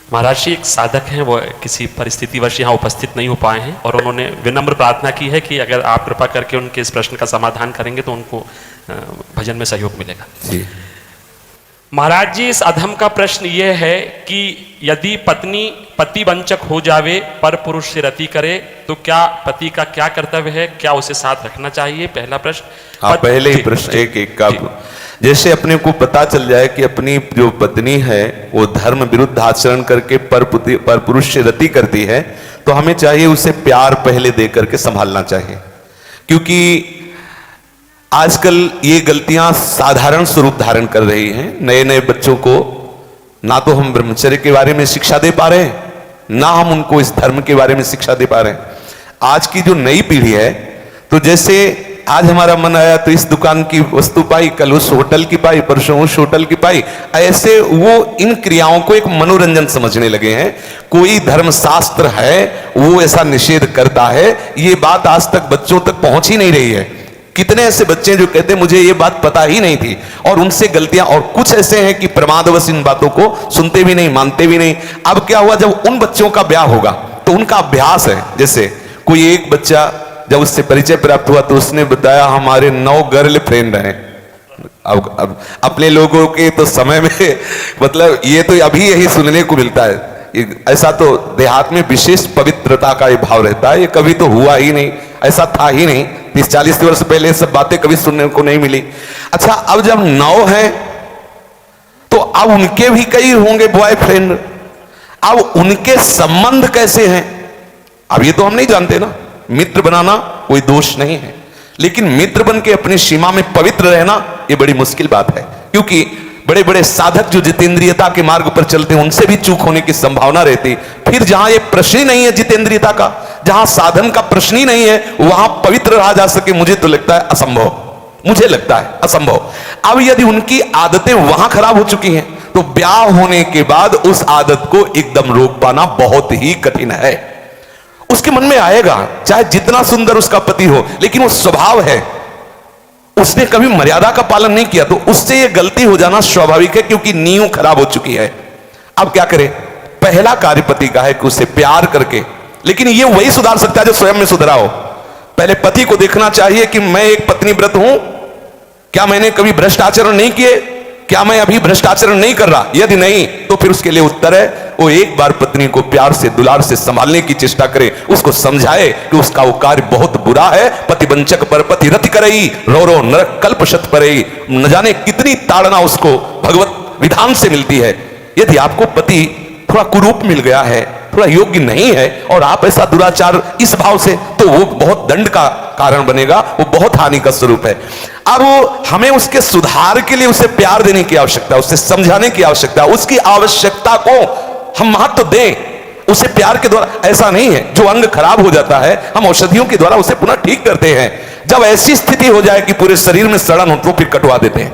महाराज जी, एक साधक हैं, वो किसी परिस्थितिवश यहाँ उपस्थित नहीं हो पाए हैं और उन्होंने विनम्र प्रार्थना की है कि अगर आप कृपा करके उनके इस प्रश्न का समाधान करेंगे तो उनको भजन में सहयोग मिलेगा जी। महाराज जी, इस अधम का प्रश्न ये है कि यदि पत्नी पति वंचक हो जावे पर पुरुष से रति करे तो क्या पति का क्या कर्तव्य है, क्या उसे साथ रखना चाहिए? पहला प्रश्न। हाँ, पहले ही प्रश्न एक का जैसे अपने को पता चल जाए कि अपनी जो पत्नी है वो धर्म विरुद्ध आचरण करके पर पुरुष से रति करती है तो हमें चाहिए उसे प्यार पहले दे करके संभालना चाहिए, क्योंकि आजकल ये गलतियां साधारण स्वरूप धारण कर रही हैं। नए नए बच्चों को ना तो हम ब्रह्मचर्य के बारे में शिक्षा दे पा रहे हैं, ना हम उनको इस धर्म के बारे में शिक्षा दे पा रहे हैं। आज की जो नई पीढ़ी है, तो जैसे आज हमारा मन आया तो इस दुकान की वस्तु पाई, कल उस होटल की पाई, परसों उस होटल की पाई, ऐसे वो इन क्रियाओं को एक मनोरंजन समझने लगे हैं। कोई धर्मशास्त्र है वो ऐसा निषेध करता है, ये बात आज तक बच्चों तक पहुंच ही नहीं रही है। कितने ऐसे बच्चे जो कहते हैं मुझे ये बात पता ही नहीं थी, और उनसे गलतियां, और कुछ ऐसे हैं कि प्रमादवश इन बातों को सुनते भी नहीं, मानते भी नहीं। अब क्या हुआ, जब उन बच्चों का ब्याह होगा तो उनका अभ्यास है। जैसे कोई एक बच्चा जब उससे परिचय प्राप्त हुआ तो उसने बताया हमारे 9 गर्ल फ्रेंड हैं। अब अपने लोगों के तो समय में मतलब ये तो अभी यही सुनने को मिलता है। ऐसा तो देहात में विशेष पवित्रता का ये भाव रहता है, ये कभी तो हुआ ही नहीं, ऐसा था ही नहीं। 30-40 वर्ष पहले सब बातें कभी सुनने को नहीं मिली। अच्छा, अब जब 9 है तो अब उनके भी कई होंगे बॉयफ्रेंड। अब उनके संबंध कैसे हैं अब ये तो हम नहीं जानते ना। मित्र बनाना कोई दोष नहीं है, लेकिन मित्र बन के अपनी सीमा में पवित्र रहना ये बड़ी मुश्किल बात है, क्योंकि बड़े बड़े साधक जो जितेंद्रियता के मार्ग पर चलते हैं उनसे भी चूक होने की संभावना रहती। फिर जहां ये प्रश्न ही नहीं है जितेंद्रियता का, जहां साधन का प्रश्न ही नहीं है, वहां पवित्र रहा जा सके, मुझे तो लगता है असंभव, मुझे लगता है असंभव। अब यदि उनकी आदतें वहां खराब हो चुकी हैं तो ब्याह होने के बाद उस आदत को एकदम रोक पाना बहुत ही कठिन है। उसके मन में आएगा, चाहे जितना सुंदर उसका पति हो, लेकिन वो स्वभाव है, उसने कभी मर्यादा का पालन नहीं किया, तो उससे ये गलती हो जाना स्वाभाविक है, क्योंकि नींव खराब हो चुकी है। अब क्या करें? पहला कार्य पति का है कि उसे प्यार करके, लेकिन ये वही सुधार सकता है जो स्वयं में सुधरा हो। पहले पति को देखना चाहिए कि मैं एक पत्नी व्रत हूं, क्या मैंने कभी भ्रष्ट आचरण नहीं किए, क्या मैं अभी भ्रष्ट आचरण नहीं कर रहा? यदि नहीं तो फिर उसके लिए उत्तर है वो एक बार पत्नी को प्यार से दुलार से संभालने की चेष्टा करे, उसको समझाए कि उसका वो कार्य बहुत बुरा है। पति वंचक पर पति रति करई, रो रो नरक कल्पशत परई। न जाने कितनी ताड़ना उसको भगवत विधान से मिलती है। यदि आपको पति थोड़ा कुरूप मिल गया है, थोड़ा योग्य नहीं है, और आप ऐसा दुराचार इस भाव से, तो वो बहुत दंड का कारण बनेगा, वो बहुत हानि का स्वरूप है। अब हमें उसके सुधार के लिए उसे प्यार देने की आवश्यकता है, उसे समझाने की आवश्यकता है, उसकी आवश्यकता को हम महत्व दें। उसे प्यार के द्वारा, ऐसा नहीं है जो अंग खराब हो जाता है हम औषधियों के द्वारा उसे पुनः ठीक करते हैं। जब ऐसी स्थिति हो जाए कि पूरे शरीर में सड़न हो तो फिर कटवा देते हैं।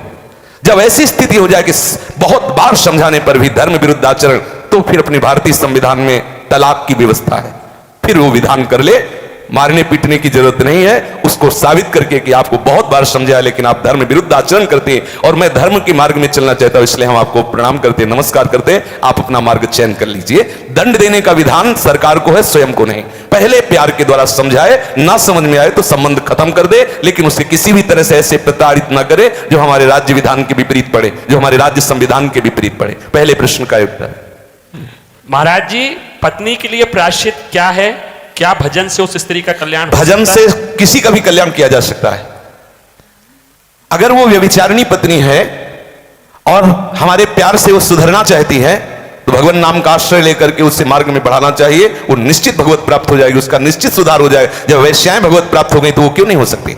जब ऐसी स्थिति हो जाए कि बहुत बार समझाने पर भी धर्म विरुद्ध आचरण, तो फिर अपने भारतीय संविधान में तलाक की व्यवस्था है, फिर वो विधान कर ले। मारने पीटने की जरूरत नहीं है, उसको साबित करके कि आपको बहुत बार समझाया लेकिन आप धर्म विरुद्ध आचरण करते हैं और मैं धर्म के मार्ग में चलना चाहता हूं, इसलिए हम आपको प्रणाम करते हैं, नमस्कार करते हैं, आप अपना मार्ग चयन कर लीजिए। दंड देने का विधान सरकार को है, स्वयं को नहीं। पहले प्यार के द्वारा समझाए, ना समझ में आए तो संबंध खत्म कर दे, लेकिन उसे किसी भी तरह से ऐसे प्रताड़ित ना करे जो हमारे राज्य विधान के विपरीत पड़े, जो हमारे राज्य संविधान के विपरीत पड़े। पहले प्रश्न का उत्तर। महाराज जी, पत्नी के लिए प्रायश्चित क्या है? क्या भजन से उस स्त्री का कल्याण? भजन से किसी का भी कल्याण किया जा सकता है। अगर वो व्यभिचारिणी पत्नी है और हमारे प्यार से वो सुधरना चाहती है तो भगवान नाम का आश्रय लेकर के उसे मार्ग में बढ़ाना चाहिए। वो निश्चित भगवत प्राप्त हो जाएगी, उसका निश्चित सुधार हो जाएगा। जब वैश्याएं भगवत प्राप्त हो गई तो वो क्यों नहीं हो सकती?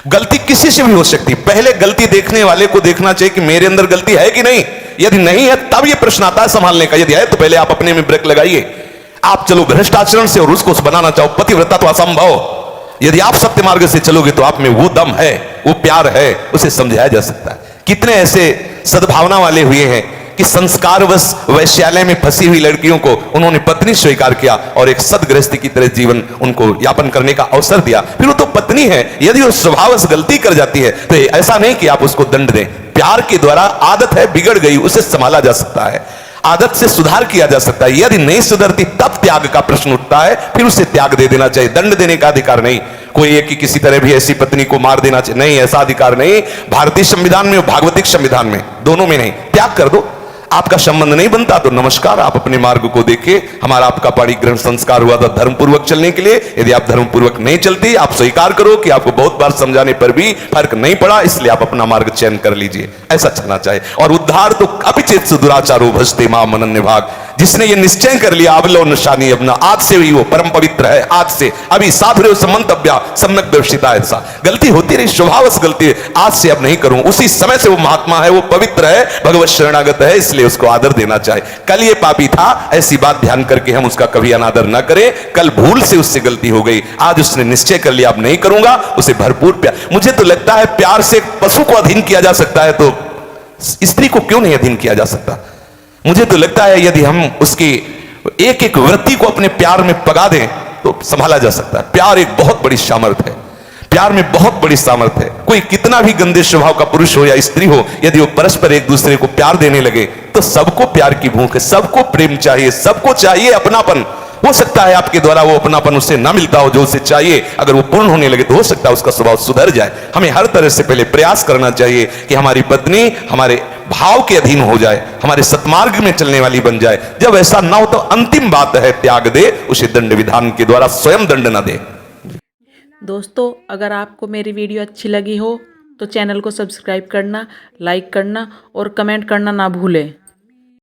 गलती किसी से भी हो सकती, पहले गलती देखने वाले को देखना चाहिए कि मेरे अंदर गलती है कि नहीं। यदि नहीं है तब ये प्रश्न आता है संभालने का, यदि है तो पहले आप अपने में ब्रेक लगाइए। आप चलो भ्रष्ट आचरण से और उसको बनाना चाहो पतिव्रता तो असंभव। यदि आप सत्य मार्ग से चलोगे तो आप में वो दम है, वो प्यार है, उसे समझाया जा सकता है। कितने ऐसे सद्भावना वाले हुए हैं कि संस्कारवश वैश्यालय में फंसी हुई लड़कियों को उन्होंने पत्नी स्वीकार किया और एक सदगृहस्थी की तरह जीवन उनको यापन करने का अवसर दिया। फिर वो तो पत्नी है, यदि वो स्वभावश गलती कर जाती है तो ऐसा नहीं कि आप उसको दंड दें। प्यार के द्वारा, आदत है बिगड़ गई, उसे संभाला जा सकता है। आदत से सुधार किया जा सकता है। यदि नहीं सुधरती तब त्याग का प्रश्न उठता है, फिर उसे त्याग दे देना चाहिए। दंड देने का अधिकार नहीं, कोई एक की किसी तरह भी ऐसी पत्नी को मार देना चाहिए, नहीं, ऐसा अधिकार नहीं। भारतीय संविधान में और भागवतिक संविधान में, दोनों में नहीं। त्याग कर दो। आपका संबंध नहीं बनता तो नमस्कार, आप अपने मार्ग को देखिए। हमारा आपका पाणिग्रहण संस्कार हुआ था धर्म पूर्वक चलने के लिए। यदि आप धर्म पूर्वक नहीं चलती, आप स्वीकार करो कि आपको बहुत बार समझाने पर भी फर्क नहीं पड़ा, इसलिए आप अपना मार्ग चयन कर लीजिए। ऐसा चलना चाहिए। और उद्धार तो अपिचेत दुराचारो भजते माम अनन्य भाग। जिसने ये निश्चय कर लिया अवलो निशानी अपना, आज से ही वो परम पवित्र है। आज से अभी साधुर्य समंतव्या सम्यक दर्शिता। ऐसा गलती होती रही, स्वभावश गलती है, आज से अब नहीं करूं। उसी समय से वो महात्मा है, वो पवित्र है, भगवत शरणागत है, इसलिए उसको आदर देना चाहिए। कल ये पापी था, ऐसी बात ध्यान करके हम उसका कभी अनादर न करें। कल भूल से उससे गलती हो गई, आज उसने निश्चय कर लिया अब नहीं करूंगा, उसे भरपूर प्यार। मुझे तो लगता है प्यार से पशु को अधीन किया जा सकता है, तो स्त्री को क्यों नहीं अधीन किया जा सकता? मुझे तो लगता है यदि हम उसकी एक एक वृत्ति को अपने प्यार में पगा दें तो संभाला जा सकता है। प्यार एक बहुत बड़ी सामर्थ्य है, प्यार में बहुत बड़ी सामर्थ्य है। कोई कितना भी गंदे स्वभाव का पुरुष हो या स्त्री हो, यदि वो परस्पर एक दूसरे को प्यार देने लगे तो सबको प्यार की भूख है, सबको प्रेम चाहिए, सबको चाहिए अपनापन। हो सकता है आपके द्वारा वो अपनापन उसे ना मिलता हो जो उसे चाहिए, अगर वो पूर्ण होने लगे तो हो सकता है उसका स्वभाव सुधर जाए। हमें हर तरह से पहले प्रयास करना चाहिए कि हमारी पत्नी हमारे भाव के अधीन हो जाए, हमारे सत्मार्ग में चलने वाली बन जाए। जब ऐसा ना हो तो अंतिम बात है त्याग दे, उसे दंड विधान के द्वारा स्वयं दंड न दे। दोस्तों, अगर आपको मेरी वीडियो अच्छी लगी हो तो चैनल को सब्सक्राइब करना, लाइक करना और कमेंट करना ना भूलें।